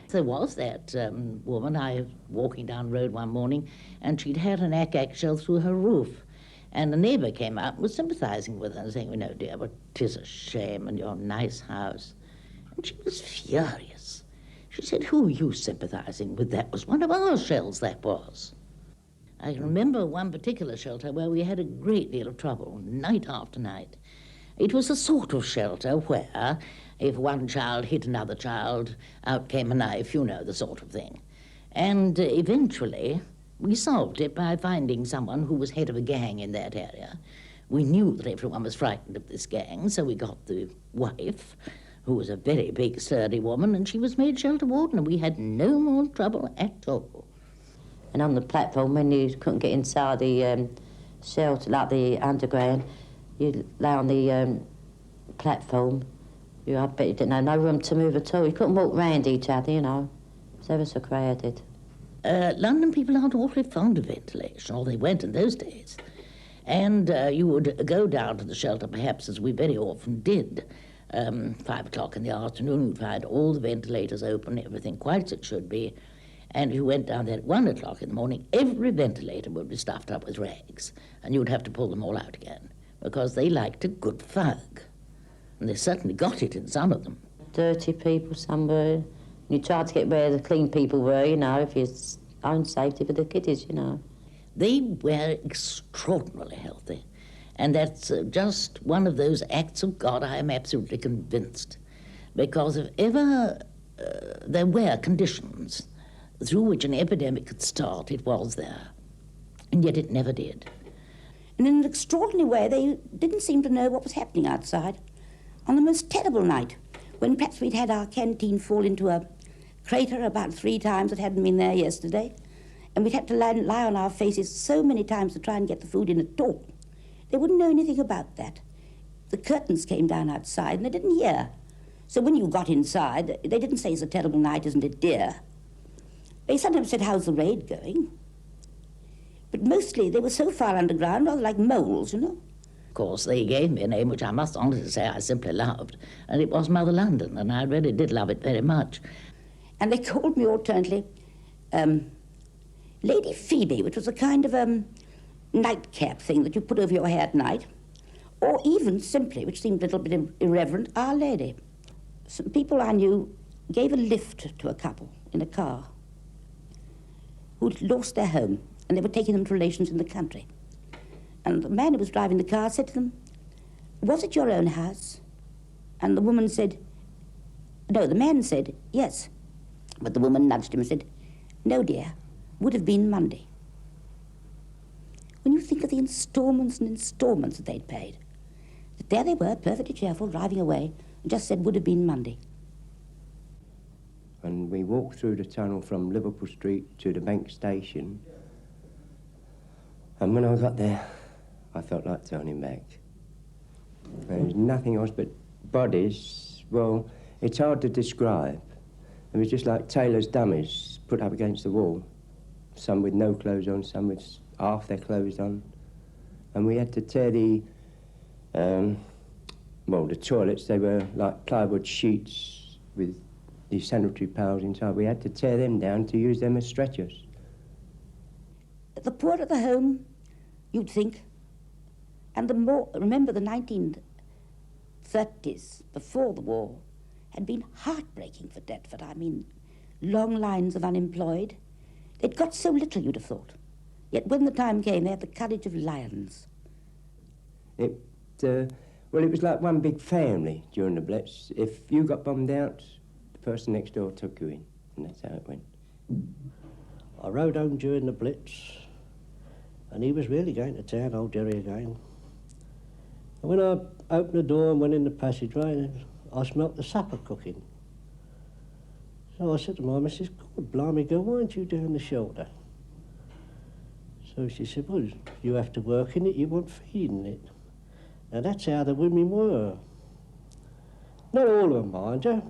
There was that woman, I was walking down the road one morning, and she'd had an ack shell through her roof. And a neighbour came out and was sympathising with her and saying, "No, dear, but 'tis a shame, and your nice house." And she was furious. She said, "Who are you sympathising with? That was one of our shells, that was." I can remember one particular shelter where we had a great deal of trouble, night after night. It was a sort of shelter where, if one child hit another child, out came a knife, you know, the sort of thing. And eventually, we solved it by finding someone who was head of a gang in that area. We knew that everyone was frightened of this gang, so we got the wife, who was a very big, sturdy woman, and she was made shelter warden, and we had no more trouble at all. And on the platform, when you couldn't get inside the shelter, like the underground, you lay on the platform. I bet you didn't have no room to move at all. You couldn't walk round each other, you know. It was ever so crowded. London people aren't awfully fond of ventilation, or they weren't in those days. And you would go down to the shelter, perhaps, as we very often did. 5 o'clock in the afternoon, you'd find all the ventilators open, everything quite as it should be. And if you went down there at 1 o'clock in the morning, every ventilator would be stuffed up with rags, and you'd have to pull them all out again, because they liked a good fug. And they certainly got it in some of them. Dirty people somewhere. You tried to get where the clean people were, you know, for your own safety for the kiddies, you know. They were extraordinarily healthy. And that's just one of those acts of God, I am absolutely convinced. Because if ever there were conditions through which an epidemic could start, it was there. And yet it never did. And in an extraordinary way, they didn't seem to know what was happening outside. On the most terrible night, when perhaps we'd had our canteen fall into a crater about 3 times that hadn't been there yesterday, and we'd had to lie on our faces so many times to try and get the food in at all. They wouldn't know anything about that. The curtains came down outside, and they didn't hear. So when you got inside, they didn't say, "It's a terrible night, isn't it, dear?" They sometimes said, "How's the raid going?" But mostly they were so far underground, rather like moles, you know. Of course, they gave me a name which I must honestly say I simply loved, and it was Mother London, and I really did love it very much. And they called me alternately Lady Phoebe, which was a kind of nightcap thing that you put over your hair at night, or even simply, which seemed a little bit irreverent, Our Lady. Some people I knew gave a lift to a couple in a car who'd lost their home, and they were taking them to relations in the country. And the man who was driving the car said to them, "Was it your own house?" And the woman said, no, the man said, "Yes." But the woman nudged him and said, "No, dear, would have been Monday." When you think of the instalments and instalments that they'd paid, that there they were, perfectly cheerful, driving away, and just said, "Would have been Monday." And we walked through the tunnel from Liverpool Street to the Bank Station. And when I got there, I felt like turning back. There was nothing else but bodies. Well, it's hard to describe. It was just like tailor's dummies put up against the wall. Some with no clothes on, some with half their clothes on. And we had to tear the toilets, they were like plywood sheets with these sanitary pails inside. We had to tear them down to use them as stretchers. The poorer the home, you'd think, and the more, remember the 1930s, before the war, had been heartbreaking for Deptford. I mean, long lines of unemployed. They'd got so little, you'd have thought. Yet when the time came, they had the courage of lions. It was like one big family during the Blitz. If you got bombed out, the person next door took you in, and that's how it went. I rode home during the Blitz, and he was really going to town, old Jerry again. And when I opened the door and went in the passageway, I smelt the supper cooking. So I said to my missus, "God blimey, girl, why aren't you down the shelter?" So she said, "Well, you have to work in it, you want feeding it." Now that's how the women were. Not all of them, mind you.